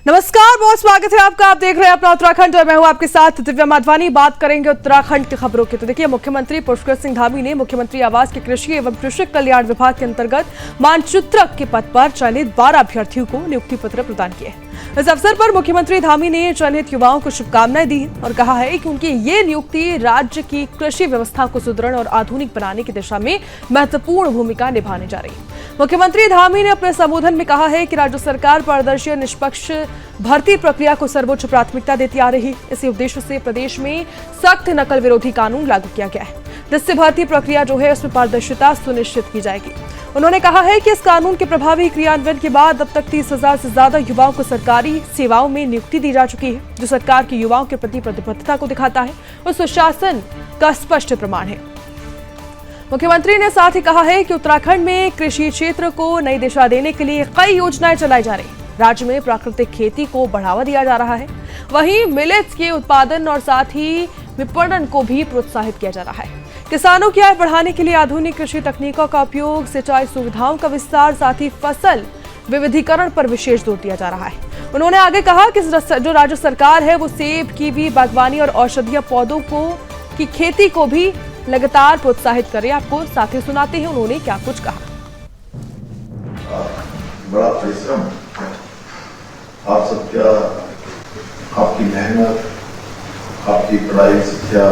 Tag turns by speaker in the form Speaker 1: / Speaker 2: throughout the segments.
Speaker 1: नमस्कार, बहुत स्वागत है आपका। आप देख रहे हैं अपना उत्तराखंड और मैं हूं आपके साथ दिव्या माधवानी। बात करेंगे उत्तराखंड की खबरों की। तो देखिए, मुख्यमंत्री पुष्कर सिंह धामी ने मुख्यमंत्री आवास के कृषि एवं कृषक कल्याण विभाग के अंतर्गत मानचित्रक के पद पर चयनित 12 अभ्यर्थियों को नियुक्ति पत्र प्रदान किए। इस अवसर पर मुख्यमंत्री धामी ने चयनित युवाओं को शुभकामनाएं दी और कहा है कि उनकी ये नियुक्ति राज्य की कृषि व्यवस्था को सुदृढ़ और आधुनिक बनाने की दिशा में महत्वपूर्ण भूमिका निभाने जा रही है। मुख्यमंत्री धामी ने अपने संबोधन में कहा है कि राज्य सरकार पारदर्शी और निष्पक्ष भर्ती प्रक्रिया को सर्वोच्च प्राथमिकता देती आ रही है। इसी उद्देश्य से प्रदेश में सख्त नकल विरोधी कानून लागू किया गया है, जिससे भर्ती प्रक्रिया जो है उसमें पारदर्शिता सुनिश्चित की जाएगी। उन्होंने कहा है कि इस कानून के प्रभावी क्रियान्वयन के बाद अब तक 30,000 से ज्यादा युवाओं को सरकारी सेवाओं में नियुक्ति दी जा चुकी है, जो सरकार की युवाओं के प्रति प्रतिबद्धता को दिखाता है और सुशासन का स्पष्ट प्रमाण है। मुख्यमंत्री ने साथ ही कहा है कि उत्तराखंड में कृषि क्षेत्र को नई दिशा देने के लिए कई योजनाएं चलाई जा रही हैं। राज्य में प्राकृतिक खेती को बढ़ावा दिया जा रहा है, वहीं मिलेट्स के उत्पादन और साथ ही विपणन को भी प्रोत्साहित किया जा रहा है। किसानों की आय बढ़ाने के लिए आधुनिक कृषि तकनीकों का उपयोग, सिंचाई सुविधाओं का विस्तार, साथ ही फसल विविधीकरण पर विशेष जोर दिया जा रहा है। उन्होंने आगे कहा कि जो राज्य सरकार है वो सेब, कीवी, बागवानी और औषधीय पौधों की खेती को भी लगातार प्रोत्साहित करे। आपको साथ ही सुनाते हैं उन्होंने क्या कुछ कहा।
Speaker 2: बड़ा परिश्रम आप सबका, आपकी मेहनत, आपकी पढ़ाई शिक्षा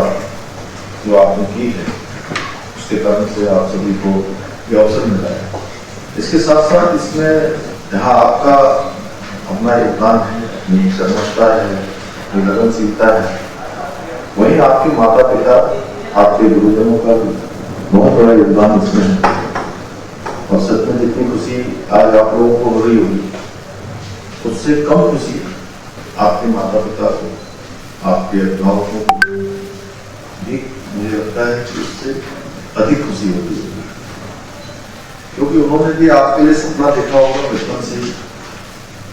Speaker 2: जो आपने की है, उसके कारण से आप सभी को ये अवसर मिला है। इसके साथ साथ इसमें जहाँ आपका अपना योगदान है, अपनी कर्मठता है, अपनी लगनशीलता है, वहीं आपके माता पिता, आपके गुरुजनों का बहुत बड़ा योगदान इसमें है। और सच में जितनी खुशी आज आप लोगों को हो रही होगी, उससे कम खुशी आपके माता पिता को, आपके अभिभावकों को भी मुझे लगता है कि उससे अधिक खुशी होती होगी, क्योंकि उन्होंने भी आपके लिए सपना देखा होगा बचपन से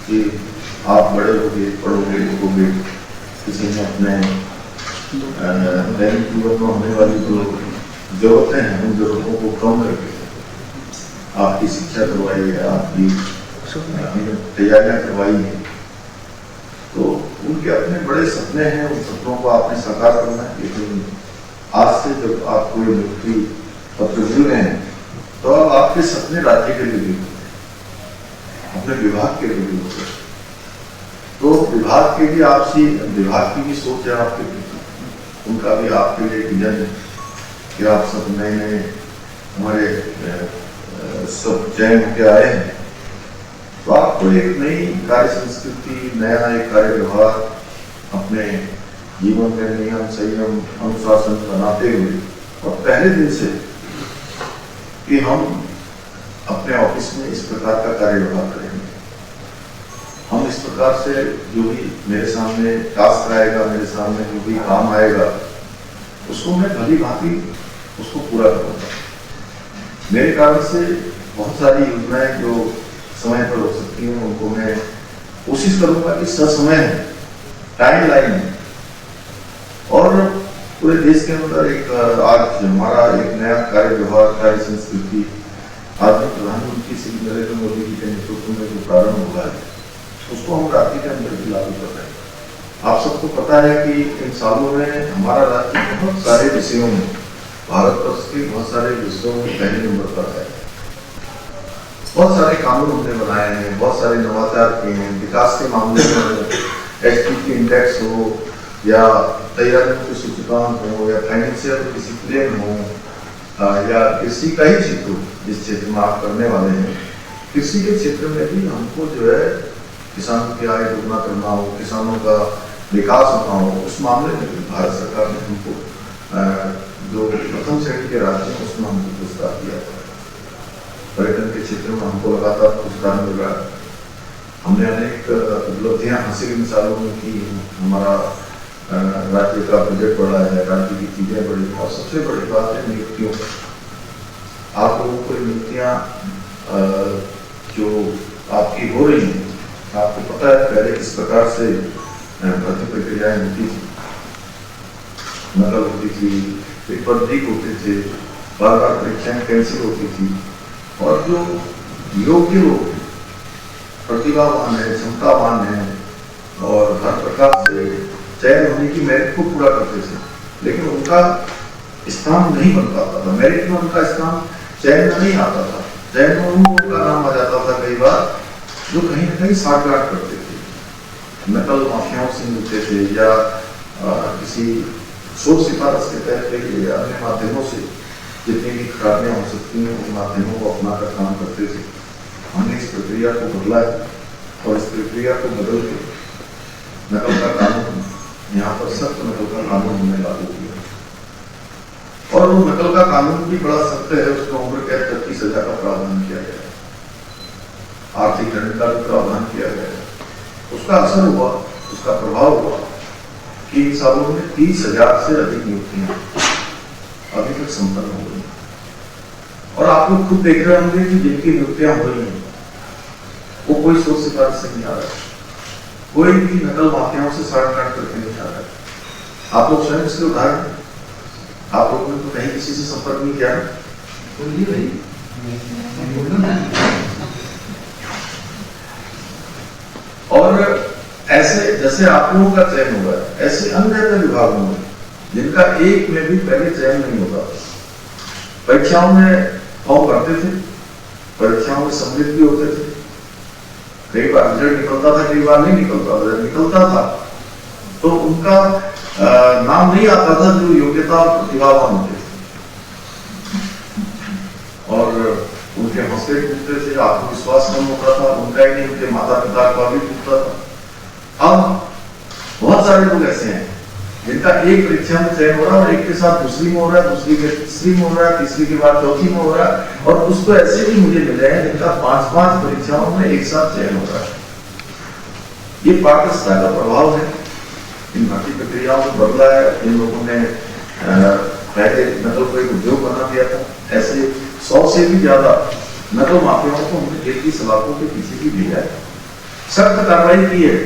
Speaker 2: कि आप बड़े होगे, पढ़ोगे, लिखोगे, किसी ने अपने दैनिक जीवन में होने वाली जो जरूरतें हैं उन जरूरतों को कम करके आपकी शिक्षा करवाई है, आपकी तैयारियां करवाई है। तो उनके अपने बड़े सपने हैं, उन सपनों को आपने साकार करना है। लेकिन आज से जब आपको ये नियुक्ति पत्र मिल गए हैं, तो अब आपके सपने राज्य के लिए भी होते हैं, अपने विभाग के लिए भी होते हैं। तो विभाग के भी आपसी विभाग की भी सोच है आपके प्रति, उनका भी आपके लिए विजन है कि आप सब नए नए हमारे सब चयन होकर आए हैं, तो आपको एक नई कार्य संस्कृति, नया एक कार्य व्यवहार अपने जीवन में नियम, संयम, अनुशासन बनाते हुए और पहले दिन से कि हम अपने ऑफिस में इस प्रकार का कार्य व्यवहार करेंगे, हम इस प्रकार से जो भी मेरे सामने टास्क आएगा, मेरे सामने जो भी काम आएगा, उसको मैं भली भांति उसको पूरा करूँगा। मेरे कारण से बहुत सारी योजनाएं जो समय पर हो सकती हैं, उनको मैं कोशिश करूंगा कि ससमय है, टाइम लाइन है। और पूरे देश के अंदर एक आज हमारा एक नया कार्य व्यवहार, कार्य संस्कृति आज प्रधानमंत्री श्री नरेंद्र मोदी जी के नेतृत्व में जो प्रारंभ हुआ है, उसको हम राज्य के अंदर भी लागू कर रहे हैं। आप सबको पता है कि इन सालों में हमारा राज्य बहुत सारे विषयों में, भारतवर्ष के बहुत सारे विषयों में पहले नंबर पर है। बहुत सारे कानून हमने बनाए हैं, बहुत सारे नवाचार किए हैं, विकास के मामले में एचटीपी इंडेक्स हो या तैयारियों के सूचकांक हो या फाइनेंशियल डिसिप्लिन हो या कृषि का ही क्षेत्र हो, जिस क्षेत्र में आप करने वाले हैं, कृषि के क्षेत्र में भी हमको जो है किसानों की आय दोगुना करना हो, किसानों का विकास होना हो, उस मामले में भी भारत सरकार ने हमको जो प्रथम श्रेणी के राज्य हैं उसमें हमको पुरस्कार दिया था। पर्यटन के क्षेत्र में हमको लगातार पुरस्कार मिल रहा है। हमने अनेक उपलब्धियां हासिल इन सालों में की। हमारा राज्य का बजट बढ़ा है, राज्य की चीजें बढ़ी, और सबसे बड़ी बात है नियुक्तियों। आप लोगों को नियुक्तियां जो आपकी हो रही हैं, आपको पता है पहले किस प्रकार से भर्ती प्रक्रियाएं होती थी, नकल होती थी, पेपर लीक होते थे, बार बार परीक्षाएं कैंसिल होती थी, और जो योग्य लोग प्रतिभावान है, क्षमतावान है, चयन होने की मेरिट को पूरा करते थे, लेकिन उनका स्थान नहीं बन पाता था, मेरिट में उनका स्थान चयन में नहीं आता था। चयन में उनका नाम आ जाता था कई बार जो कहीं ना कहीं साठगांठ करते थे, नकल माफियाओं से मिलते थे या किसी सोच सिफारिश के तहत या अन्य माध्यमों से जितनी भी खराबियां हो सकती हैं उन माध्यमों को अपना कर काम करते थे। हमने इस प्रक्रिया को बदला है और इस प्रक्रिया को बदल के नकल का कानून यहाँ पर सख्त नकल का कानून हमने लागू किया और वो नकल का कानून भी बड़ा सख्त है, उसमें उम्र कैद तक की सजा का प्रावधान किया गया है, आर्थिक दंड का भी प्रावधान किया गया है। उसका असर हुआ, उसका प्रभाव हुआ कि इन सालों में 30,000 से अधिक नियुक्तियां अभी तक संपन्न हो गई और आप लोग खुद देख रहे होंगे कि जिनकी नियुक्तियां हो रही हैं वो कोई सोच सिफारिश से नहीं आ रहा है, कोई भी नकल माफियाओं से साठगांठ करके नहीं आ रहा है। आप लोग स्वयं इसके उदाहरण, आप लोगों ने तो कहीं किसी से संपर्क नहीं किया ना, बोलिए भाई। और ऐसे जैसे आप लोगों का चयन हुआ है, ऐसे अन्य विभागों में जिनका एक में भी पहले चयन नहीं होता, परीक्षाओं में फॉर्म भरते थे, परीक्षाओं में सम्मिलित भी होते थे, कई बार रिजल्ट निकलता था, कई बार नहीं निकलता था। निकलता था तो उनका नाम नहीं आता था जो योग्यता और प्रतिभावान होते थे और उनके हौसले टूटते थे, आत्मविश्वास कम होता था, उनका ही नहीं उनके माता पिता का भी टूटता था। अब बहुत सारे लोग ऐसे हैं जिनका एक परीक्षा में चयन हो रहा है और एक के साथ दूसरी में हो रहा है, दूसरी के तीसरी में हो रहा है, तीसरी के बाद चौथी में हो रहा है और कुछ तो ऐसे भी मुझे मिले हैं जिनका 5-5 परीक्षाओं में एक साथ चयन हो रहा है। ये पारदर्शिता का प्रभाव है, इन भर्ती प्रक्रियाओं में बदला है। इन लोगों ने पहले नकल को एक उद्योग बना दिया था, ऐसे 100 से भी ज्यादा नकल माफियाओं को हमने जेल की सलाखों के पीछे भी भेजा है, सख्त कार्रवाई की है।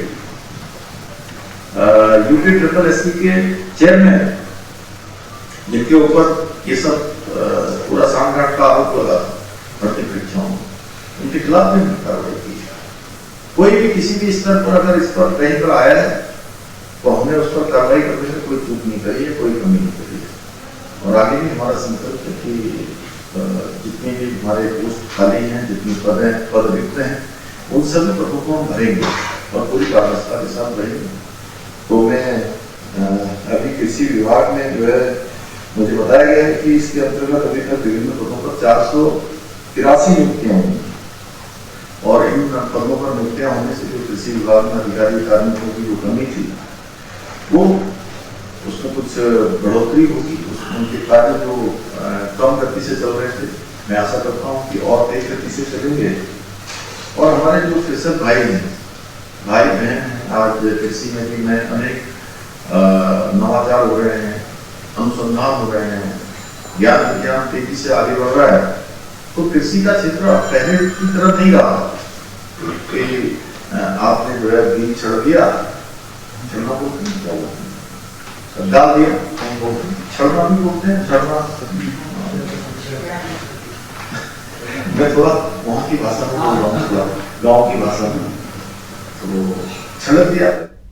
Speaker 2: UPSSSB के चेयरमैन जिनके ऊपर ये सब पूरा सांठगांठ का आरोप लगा भर्ती परीक्षाओं में, उनके खिलाफ भी कार्रवाई की। कोई भी किसी भी स्तर पर अगर इस पर कहीं पर आया है तो हमने उस पर कार्रवाई करने में कोई चूक नहीं करी है, कोई कमी नहीं करी है और आगे भी हमारा संकल्प है कि जितने भी हमारे पोस्ट खाली हैं, जितने पद रिक्त हैं, उन सभी पदों को हम भरेंगे और पूरी पारदर्शिता के साथ भरेंगे। तो मैं अभी कृषि विभाग में जो है मुझे बताया गया है कि इसके अंतर्गत अभी तक विभिन्न पदों पर 483 नियुक्तियां हुई और इन पदों पर नियुक्तियां होने से जो कृषि विभाग में अधिकारी कार्मिकों की जो कमी थी वो उसमें कुछ बढ़ोतरी होगी, उसमें उनके कार्य जो कम गति से चल रहे थे मैं आशा करता हूँ कि और तेज गति से चलेंगे। और हमारे जो कृषक भाई हैं, भाई बहन, आज कृषि में भी नए अनेक नवाचार हो रहे हैं, अनुसंधान हो रहे हैं, ज्ञान विज्ञान तेजी से आगे बढ़ रहा है, तो कृषि का क्षेत्र पहले की तरह नहीं रहा कि आपने जो है बीज छड़ दिया, छड़ना बोलते हैं, क्या बोलते हैं, डाल दिया, छड़ना भी बोलते हैं, छड़ना। मैं थोड़ा वहाँ की भाषा में बोल रहा हूँ, गाँव की भाषा में, तो छलक दिया।